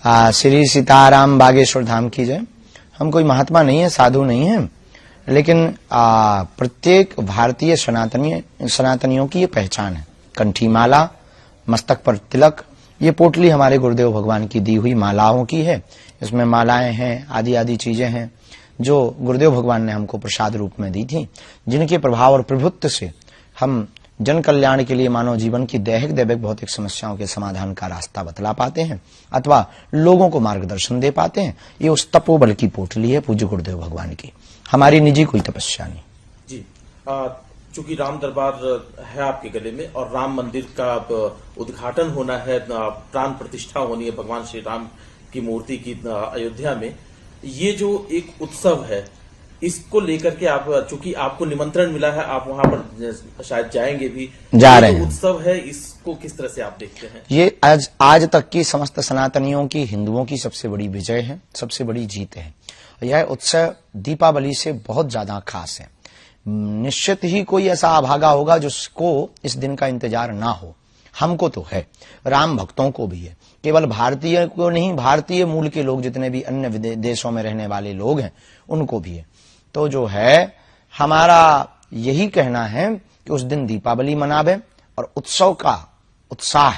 श्री सीताराम बागेश्वर धाम की जय। हम कोई महात्मा नहीं है, साधु नहीं है, लेकिन प्रत्येक भारतीय सनातनियों की ये पहचान है। कंठी माला, मस्तक पर तिलक, ये पोटली हमारे गुरुदेव भगवान की दी हुई मालाओं की है। इसमें मालाएं हैं, आदि आदि चीजें हैं जो गुरुदेव भगवान ने हमको प्रसाद रूप में दी थी, जिनके प्रभाव और प्रभुत्व से हम जन कल्याण के लिए मानव जीवन की दैहिक दैविक भौतिक समस्याओं के समाधान का रास्ता बतला पाते हैं अथवा लोगों को मार्गदर्शन दे पाते हैं। ये उस तपोबल की पोटली है पूज्य गुरुदेव भगवान की, हमारी निजी कोई तपस्या नहीं जी। चूंकि राम दरबार है आपके गले में और राम मंदिर का उद्घाटन होना है, प्राण प्रतिष्ठा होनी है भगवान श्री राम की मूर्ति की अयोध्या में, ये जो एक उत्सव है इसको लेकर के आप, चूंकि आपको निमंत्रण मिला है, आप वहां पर शायद जाएंगे भी, जा रहे हैं। उत्सव है, इसको किस तरह से आप देखते हैं? ये आज तक की समस्त सनातनियों की, हिंदुओं की सबसे बड़ी विजय है, सबसे बड़ी जीत है। यह उत्सव दीपावली से बहुत ज्यादा खास है। निश्चित ही कोई ऐसा अभागा होगा जिसको इस दिन का इंतजार ना हो। हमको तो है, राम भक्तों को भी है। केवल भारतीय को नहीं, भारतीय मूल के लोग जितने भी अन्य देशों में रहने वाले लोग हैं उनको भी है। तो जो है हमारा यही कहना है कि उस दिन दीपावली मनावे और उत्सव का उत्साह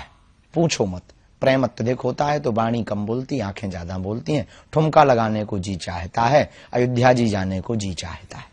पूछो मत। प्रेम अत्यधिक होता है तो वाणी कम बोलती, आंखें ज्यादा बोलती हैं। ठुमका लगाने को जी चाहता है, अयोध्या जी जाने को जी चाहता है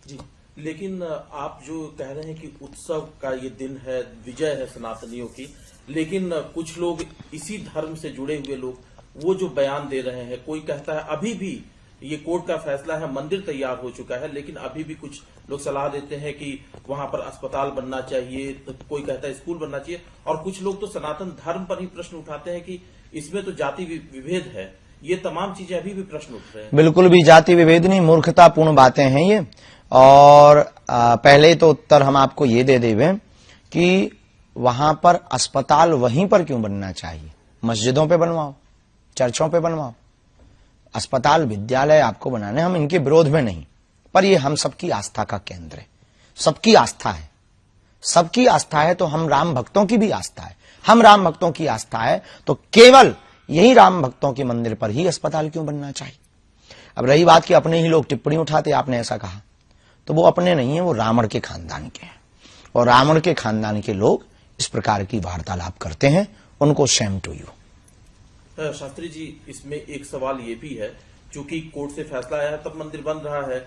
जी। लेकिन आप जो कह रहे हैं कि उत्सव का ये दिन है, विजय है सनातनियों की, लेकिन कुछ लोग इसी धर्म से जुड़े हुए लोग वो जो बयान दे रहे हैं, कोई कहता है अभी भी ये कोर्ट का फैसला है, मंदिर तैयार हो चुका है, लेकिन अभी भी कुछ लोग सलाह देते हैं कि वहां पर अस्पताल बनना चाहिए, तो कोई कहता है स्कूल बनना चाहिए, और कुछ लोग तो सनातन धर्म पर ही प्रश्न उठाते हैं कि इसमें तो जाति विभेद है। ये तमाम चीजें अभी भी प्रश्न उठ रहे हैं। बिल्कुल भी जाति विभेद नहीं, मूर्खतापूर्ण बातें हैं ये। और पहले तो उत्तर हम आपको ये दे देवे कि वहां पर अस्पताल वहीं पर क्यों बनना चाहिए? मस्जिदों पे बनवाओ, चर्चों पे बनवाओ। अस्पताल, विद्यालय आपको बनाने, हम इनके विरोध में नहीं, पर ये हम सबकी आस्था का केंद्र है। सबकी आस्था है, सबकी आस्था है तो हम राम भक्तों की भी आस्था है। हम राम भक्तों की आस्था है तो केवल यही राम भक्तों के मंदिर पर ही अस्पताल क्यों बनना चाहिए? अब रही बात कि अपने ही लोग टिप्पणी उठाते, आपने ऐसा कहा, तो वो अपने नहीं है, वो रावण के खानदान के हैं। और रावण के खानदान के लोग इस प्रकार की वार्तालाप करते हैं, उनको Shem to you. Shastri ji, इसमें एक सवाल ये भी है, चूंकि कोर्ट से फैसला आया है तब मंदिर बन रहा है,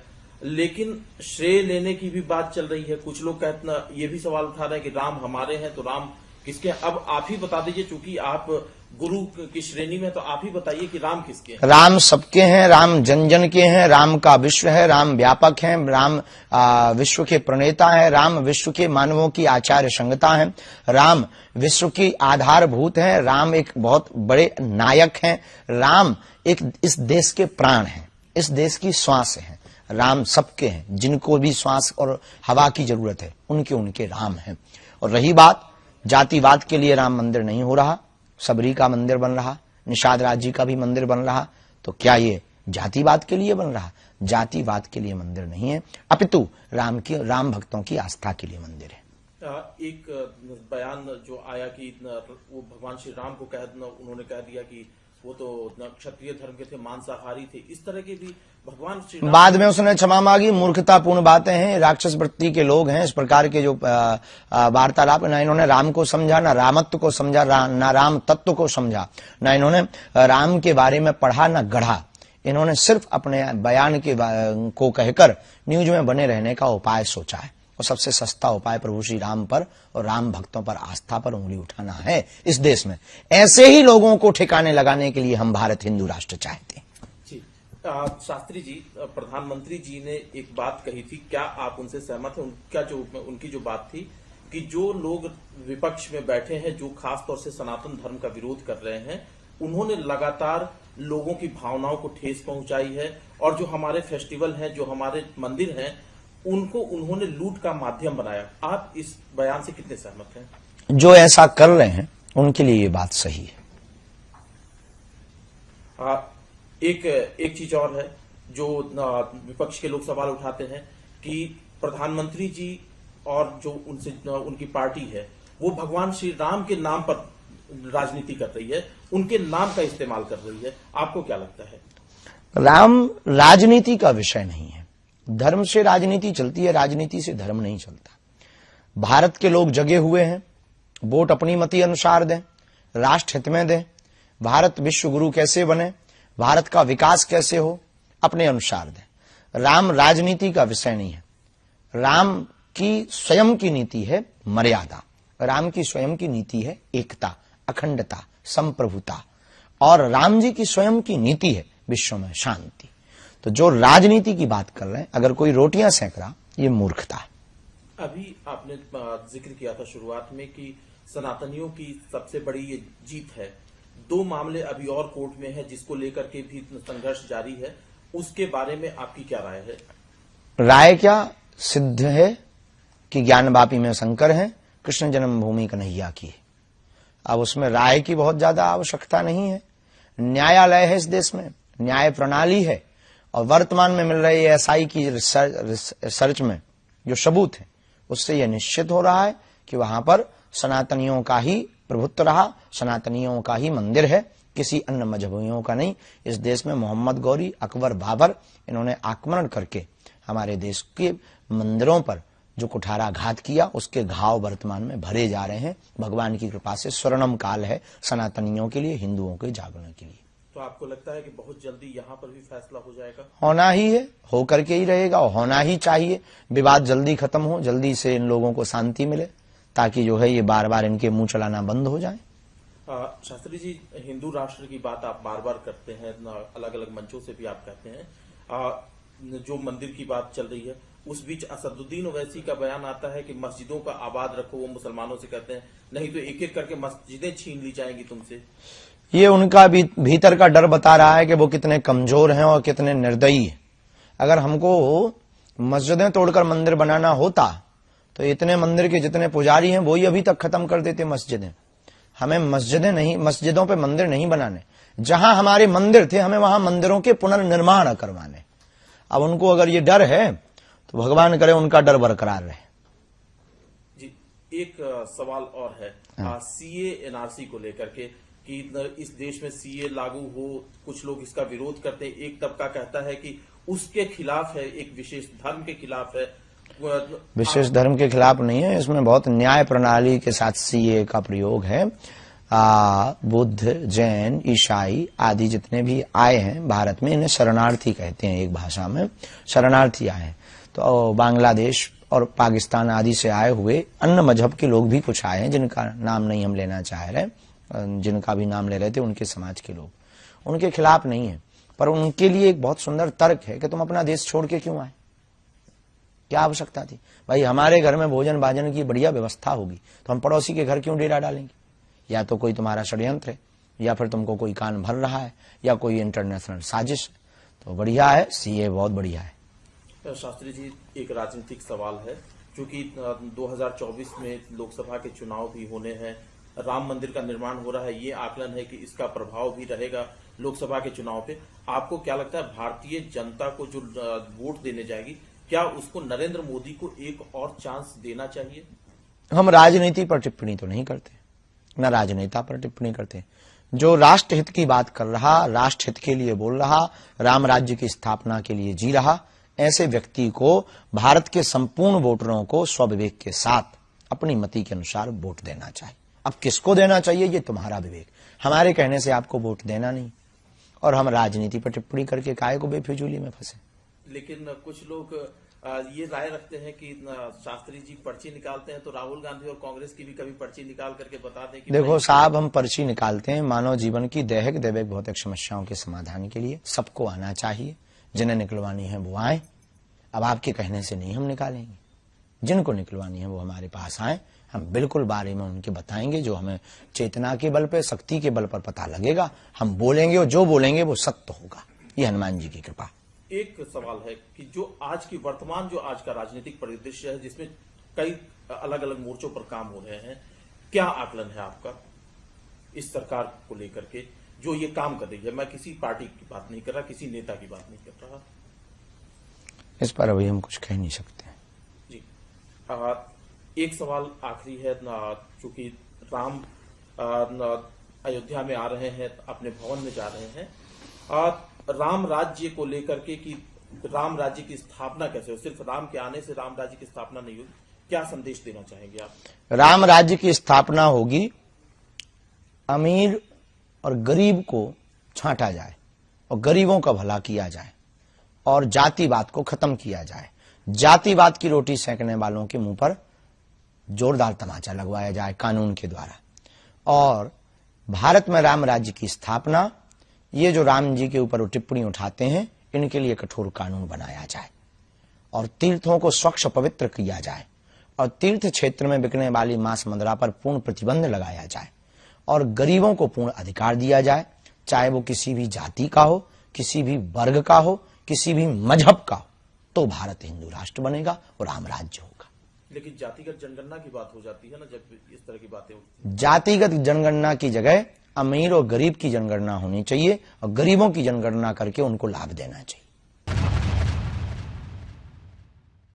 लेकिन श्रेय लेने की भी बात चल रही है। कुछ लोग कहते ये भी सवाल उठा रहे हैं कि राम हमारे हैं तो राम किसके हैं? अब आप ही बता दीजिए, चूंकि आप गुरु की श्रेणी में, तो आप ही बताइए कि राम किसके हैं? राम सबके हैं, राम जन जन के हैं, राम का विश्व है, राम व्यापक है, राम विश्व के प्रणेता है, राम विश्व के मानवों की आचार्य संगता है, राम विश्व की आधारभूत है, राम एक बहुत बड़े नायक हैं, राम एक इस देश के प्राण हैं, इस देश की श्वास है। राम सबके हैं, जिनको भी श्वास और हवा की जरूरत है उनके राम हैं। और रही बात जातिवाद के लिए राम मंदिर नहीं हो रहा, सबरी का मंदिर बन रहा, निषाद राज जी का भी मंदिर बन रहा, तो क्या ये जातिवाद के लिए बन रहा? जातिवाद के लिए मंदिर नहीं है, अपितु राम भक्तों की आस्था के लिए मंदिर है। एक बयान जो आया कि वो भगवान श्री राम को उन्होंने कह दिया कि वो तो क्षत्रिय धर्म के थे, मांसाहारी थे, इस तरह के भी भगवान श्री राम। बाद में उसने क्षमा मांगी। मूर्खतापूर्ण बातें हैं, राक्षस वृत्ति के लोग हैं। इस प्रकार के जो वार्तालाप, ना इन्होंने राम को समझा, ना रामत्व को समझा, ना राम तत्व को समझा, ना इन्होंने राम के बारे में पढ़ा, ना गढ़ा। इन्होंने सिर्फ अपने बयान को कहकर न्यूज में बने रहने का उपाय सोचा है। और सबसे सस्ता उपाय प्रभु श्री राम पर और राम भक्तों पर आस्था पर उंगली उठाना है इस देश में। ऐसे ही लोगों को ठिकाने लगाने के लिए हम भारत हिंदू राष्ट्र चाहते हैं। जी। शास्त्री जी, प्रधानमंत्री जी ने एक बात कही थी, क्या आप उनसे सहमत हैं? उनकी जो बात थी कि जो लोग विपक्ष में बैठे हैं, जो खासतौर से सनातन धर्म का विरोध कर रहे हैं, उन्होंने लगातार लोगों की भावनाओं को ठेस पहुंचाई है, और जो हमारे फेस्टिवल हैं, जो हमारे मंदिर हैं, उनको उन्होंने लूट का माध्यम बनाया। आप इस बयान से कितने सहमत हैं? जो ऐसा कर रहे हैं उनके लिए ये बात सही है। एक चीज और है जो विपक्ष के लोग सवाल उठाते हैं कि प्रधानमंत्री जी और जो उनकी पार्टी है वो भगवान श्री राम के नाम पर राजनीति कर रही है, उनके नाम का इस्तेमाल कर रही है, आपको क्या लगता है? राम राजनीति का विषय नहीं है। धर्म से राजनीति चलती है, राजनीति से धर्म नहीं चलता। भारत के लोग जगे हुए हैं, वोट अपनी मति अनुसार दें, राष्ट्र हित में दें, भारत विश्व गुरु कैसे बने, भारत का विकास कैसे हो, अपने अनुसार दें। राम राजनीति का विषय नहीं है। राम की स्वयं की नीति है मर्यादा, राम की स्वयं की नीति है एकता, अखंडता, संप्रभुता, और राम जी की स्वयं की नीति है विश्व में शांति। तो जो राजनीति की बात कर रहे हैं, अगर कोई रोटियां सेक रहा, ये मूर्खता है। अभी आपने जिक्र किया था शुरुआत में कि सनातनियों की सबसे बड़ी ये जीत है। 2 मामले अभी और कोर्ट में है जिसको लेकर के भी संघर्ष जारी है, उसके बारे में आपकी क्या राय है? राय क्या, सिद्ध है कि ज्ञान वापी में शंकर है, कृष्ण जन्मभूमि कन्हैया की है। अब उसमें राय की बहुत ज्यादा आवश्यकता नहीं है। न्यायालय है इस देश में, न्याय प्रणाली है, और वर्तमान में मिल रही एसआई की रिसर्च में जो सबूत है, उससे यह निश्चित हो रहा है कि वहां पर सनातनियों का ही प्रभुत्व रहा, सनातनियों का ही मंदिर है, किसी अन्य मजहबियों का नहीं। इस देश में मोहम्मद गौरी, अकबर, बाबर, इन्होंने आक्रमण करके हमारे देश के मंदिरों पर जो कुठाराघात किया, उसके घाव वर्तमान में भरे जा रहे हैं। भगवान की कृपा से स्वर्णम काल है सनातनियों के लिए, हिंदुओं के जागरण के लिए। तो आपको लगता है कि बहुत जल्दी यहाँ पर भी फैसला हो जाएगा? होना ही है, होकर के ही रहेगा, और होना ही चाहिए। विवाद जल्दी खत्म हो, जल्दी से इन लोगों को शांति मिले, ताकि जो है ये बार बार इनके मुंह चलाना बंद हो जाए। शास्त्री जी, हिंदू राष्ट्र की बात आप बार बार करते हैं, अलग अलग मंचों से भी आप कहते हैं। जो मंदिर की बात चल रही है, उस बीच असदुद्दीन ओवैसी का बयान आता है कि मस्जिदों का आबाद रखो। वो मुसलमानों से कहते हैं नहीं तो एक एक करके मस्जिदें छीन ली जाएंगी तुमसे। ये उनका भीतर का डर बता रहा है कि वो कितने कमजोर हैं और कितने निर्दयी हैं। अगर हमको मस्जिदें तोड़कर मंदिर बनाना होता तो इतने मंदिर के जितने पुजारी हैं वो ही अभी तक खत्म कर देते मस्जिदें। हमें मस्जिदें नहीं, मस्जिदों पे मंदिर नहीं बनाने। जहां हमारे मंदिर थे, हमें वहां मंदिरों के पुनर्निर्माण करवाने। अब उनको अगर ये डर है तो भगवान करे उनका डर बरकरार रहे। जी, एक सवाल और है सीए एनआरसी को लेकर के कि इस देश में सीए लागू हो, कुछ लोग इसका विरोध करते हैं। एक तबका कहता है कि उसके खिलाफ है, एक विशेष धर्म के खिलाफ है। विशेष धर्म के खिलाफ नहीं है, इसमें बहुत न्याय प्रणाली के साथ सीए का प्रयोग है। बुद्ध, जैन, ईसाई आदि जितने भी आए हैं भारत में, इन्हें शरणार्थी कहते हैं, एक भाषा में शरणार्थी आए हैं। तो बांग्लादेश और पाकिस्तान आदि से आए हुए अन्य मजहब के लोग भी कुछ आए हैं, जिनका नाम नहीं हम लेना चाह रहे, जिनका भी नाम ले रहे थे उनके समाज के लोग, उनके खिलाफ नहीं है। पर उनके लिए एक बहुत सुंदर तर्क है कि तुम अपना देश छोड़ के क्यों आए, क्या आवश्यकता थी? भाई हमारे घर में भोजन भाजन की बढ़िया व्यवस्था होगी तो हम पड़ोसी के घर क्यों डेरा डालेंगे? या तो कोई तुम्हारा षड्यंत्र है, या फिर तुमको कोई कान भर रहा है, या कोई इंटरनेशनल साजिश है। तो बढ़िया है, सीए बहुत बढ़िया है। शास्त्री जी, एक राजनीतिक सवाल है, क्योंकि 2024 में लोकसभा के चुनाव भी होने हैं, राम मंदिर का निर्माण हो रहा है, ये आकलन है कि इसका प्रभाव भी रहेगा लोकसभा के चुनाव पे। आपको क्या लगता है, भारतीय जनता को जो वोट देने जाएगी, क्या उसको नरेंद्र मोदी को एक और चांस देना चाहिए? हम राजनीति पर टिप्पणी तो नहीं करते, न राजनेता पर टिप्पणी करते। जो राष्ट्र हित की बात कर रहा, राष्ट्र हित के लिए बोल रहा, राम राज्य की स्थापना के लिए जी रहा, ऐसे व्यक्ति को भारत के संपूर्ण वोटरों को स्वविवेक के साथ अपनी मति के अनुसार वोट देना चाहिए। अब किसको देना चाहिए ये तुम्हारा विवेक, हमारे कहने से आपको वोट देना नहीं। और हम राजनीति पर टिप्पणी करके काहे को बेफिजूली में फंसे। लेकिन कुछ लोग ये राय रखते हैं कि शास्त्री जी पर्ची निकालते हैं तो राहुल गांधी और कांग्रेस की भी कभी पर्ची निकाल करके बता दें कि देखो साहब, हम पर्ची निकालते हैं मानव जीवन की दैहिक दैविक भौतिक समस्याओं के समाधान के लिए। सबको आना चाहिए, जिन्हें निकलवानी है वो आए। अब आपके कहने से नहीं हम निकालेंगे, जिनको निकलवानी है वो हमारे पास आए, हम बिल्कुल बारे में उनके बताएंगे। जो हमें चेतना के बल पे, शक्ति के बल पर पता लगेगा, हम बोलेंगे, और जो बोलेंगे वो सत्य होगा। ये हनुमान जी की कृपा। एक सवाल है कि जो आज की वर्तमान जो आज का राजनीतिक परिदृश्य है, जिसमें कई अलग अलग मोर्चों पर काम हो रहे हैं, क्या आकलन है आपका इस सरकार को लेकर के जो ये काम कर रही है? मैं किसी पार्टी की बात नहीं कर रहा, किसी नेता की बात नहीं कर रहा। इस पर अभी हम कुछ कह नहीं सकते जी, एक सवाल आखिरी है, चूंकि राम अयोध्या में आ रहे हैं, अपने भवन में जा रहे हैं, राम राज्य को लेकर के कि राम राज्य की स्थापना कैसे हो, सिर्फ राम के आने से राम राज्य की स्थापना नहीं होगी, क्या संदेश देना चाहेंगे आप? राम राज्य की स्थापना होगी, अमीर और गरीब को छांटा जाए और गरीबों का भला किया जाए और जातिवाद को खत्म किया जाए। जातिवाद की रोटी सेंकने वालों के मुंह पर जोरदार तमाचा लगवाया जाए कानून के द्वारा। और भारत में राम राज्य की स्थापना, ये जो राम जी के ऊपर टिप्पणी उठाते हैं, इनके लिए कठोर कानून बनाया जाए और तीर्थों को स्वच्छ पवित्र किया जाए और तीर्थ क्षेत्र में बिकने वाली मांस मदिरा पर पूर्ण प्रतिबंध लगाया जाए और गरीबों को पूर्ण अधिकार दिया जाए, चाहे वो किसी भी जाति का हो, किसी भी वर्ग का हो, किसी भी मजहब का हो, तो भारत हिंदू राष्ट्र बनेगा और राम राज्य होगा। लेकिन जातिगत जनगणना की बात हो जाती है ना, जब इस तरह की बातें होती हैं। जातिगत जनगणना की जगह अमीर और गरीब की जनगणना होनी चाहिए और गरीबों की जनगणना करके उनको लाभ देना चाहिए।